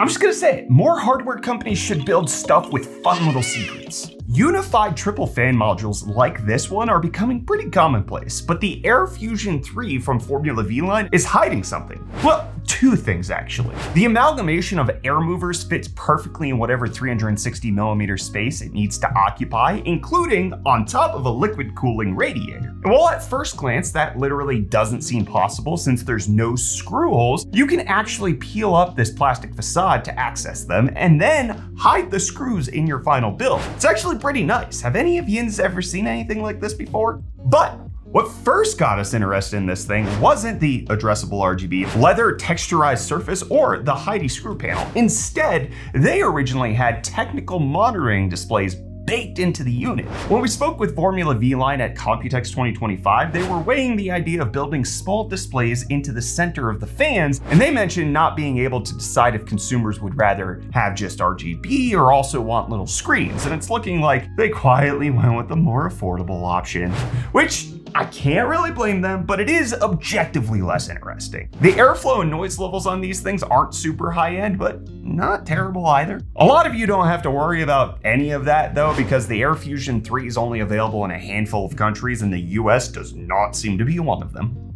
I'm just gonna say it, more hardware companies should build stuff with fun little secrets. Unified triple fan modules like this one are becoming pretty commonplace, but the AirFusion 3 from Formula V line is hiding something. Well, two things actually. The amalgamation of air movers fits perfectly in whatever 360mm space it needs to occupy, including on top of a liquid cooling radiator. And while at first glance that literally doesn't seem possible since there's no screw holes, you can actually peel up this plastic facade to access them and then hide the screws in your final build. It's actually pretty nice. Have any of yins ever seen anything like this before? But what first got us interested in this thing wasn't the addressable RGB, leather texturized surface, or the Heidi screw panel. Instead, they originally had technical monitoring displays baked into the unit. When we spoke with Formula V line at Computex 2025, they were weighing the idea of building small displays into the center of the fans, and they mentioned not being able to decide if consumers would rather have just RGB or also want little screens, and it's looking like they quietly went with the more affordable option, which I can't really blame them, but it is objectively less interesting. The airflow and noise levels on these things aren't super high end, but not terrible either. A lot of you don't have to worry about any of that though, because the AirFusion 3 is only available in a handful of countries and the US does not seem to be one of them.